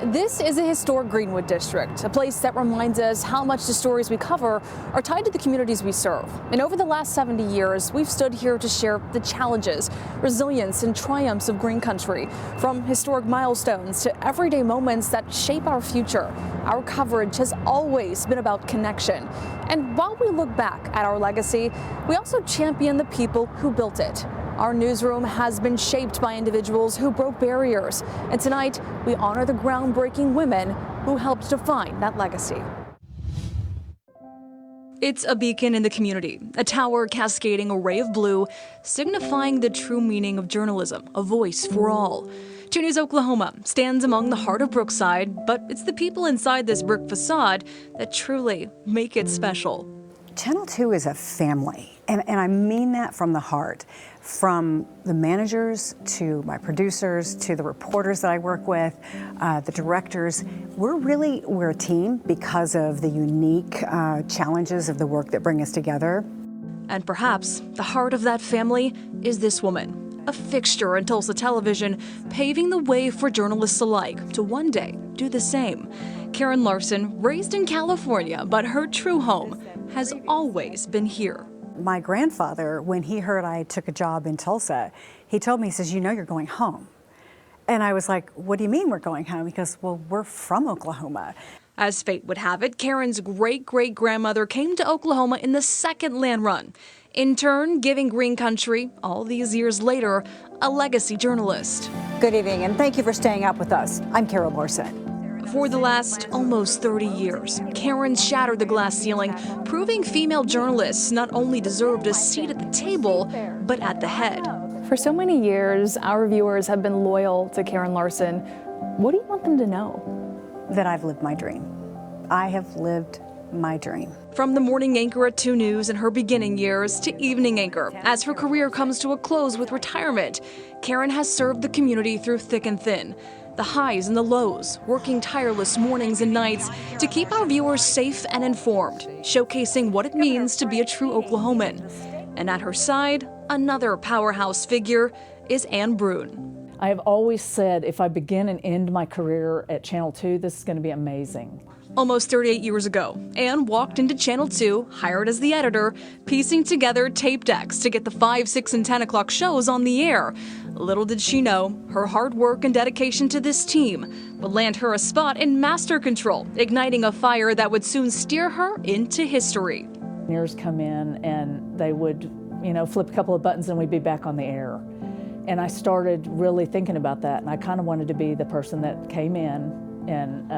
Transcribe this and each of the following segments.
This is a historic Greenwood district, a place that reminds us how much the stories we cover are tied to the communities we serve. And over the last 70 years, we've stood here to share the challenges, resilience, and triumphs of Green Country. From historic milestones to everyday moments that shape our future, our coverage has always been about connection. And while we look back at our legacy, we also champion the people who built it. Our newsroom has been shaped by individuals who broke barriers. And tonight, we honor the groundbreaking women who helped define that legacy. It's a beacon in the community, a tower cascading a ray of blue, signifying the true meaning of journalism, a voice for all. 2 News Oklahoma stands among the heart of Brookside, but it's the people inside this brick facade that truly make it special. Channel 2 is a family, and I mean that from the heart. From the managers to my producers to the reporters that I work with, the directors, we're a team because of the unique challenges of the work that bring us together. And perhaps the heart of that family is this woman, a fixture in Tulsa television, paving the way for journalists alike to one day do the same. Karen Larson, raised in California, but her true home has always been here. My grandfather, when he heard I took a job in Tulsa, he told me, he says, "You know you're going home." And I was like, "What do you mean we're going home?" He goes, "Well, we're from Oklahoma." As fate would have it, Karen's great-great-grandmother came to Oklahoma in the second land run, in turn giving Green Country, all these years later, a legacy journalist. Good evening, and thank you for staying up with us. I'm Karen Larson. For the last almost 30 years, Karen shattered the glass ceiling, proving female journalists not only deserved a seat at the table, but at the head. For so many years, our viewers have been loyal to Karen Larson. What do you want them to know? That I've lived my dream. I have lived my dream. From the morning anchor at 2 News in her beginning years to evening anchor, as her career comes to a close with retirement, Karen has served the community through thick and thin. The highs and the lows, working tireless mornings and nights to keep our viewers safe and informed, showcasing what it means to be a true Oklahoman. And at her side, another powerhouse figure is Ann Brune. I have always said if I begin and end my career at Channel 2, this is going to be amazing. Almost 38 years ago, Ann walked into Channel 2, hired as the editor, piecing together tape decks to get the 5, 6, and 10 o'clock shows on the air. Little did she know, her hard work and dedication to this team would land her a spot in Master Control, igniting a fire that would soon steer her into history. Engineers come in and they would, flip a couple of buttons and we'd be back on the air. And I started really thinking about that, and I kind of wanted to be the person that came in and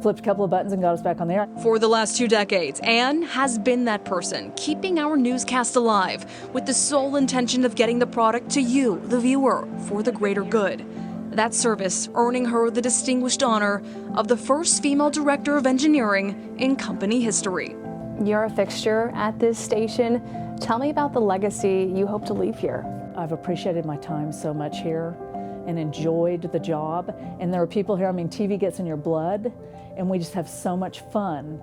flipped a couple of buttons and got us back on the air. For the last 2 decades, Ann has been that person, keeping our newscast alive with the sole intention of getting the product to you, the viewer, for the greater good. That service earning her the distinguished honor of the first female director of engineering in company history. You're a fixture at this station. Tell me about the legacy you hope to leave here. I've appreciated my time so much here and enjoyed the job. And there are people here, TV gets in your blood, and we just have so much fun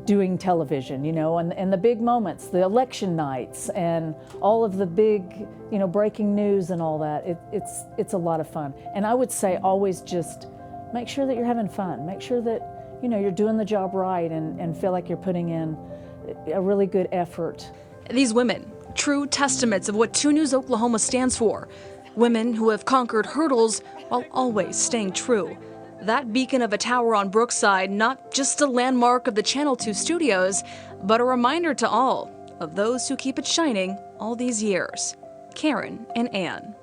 doing television, and the big moments, the election nights, and all of the big, breaking news and all that. It's a lot of fun. And I would say always just make sure that you're having fun. Make sure that, you're doing the job right and feel like you're putting in a really good effort. These women, true testaments of what 2 News Oklahoma stands for. Women who have conquered hurdles while always staying true. That beacon of a tower on Brookside, not just a landmark of the Channel 2 studios, but a reminder to all of those who keep it shining all these years. Karen and Ann.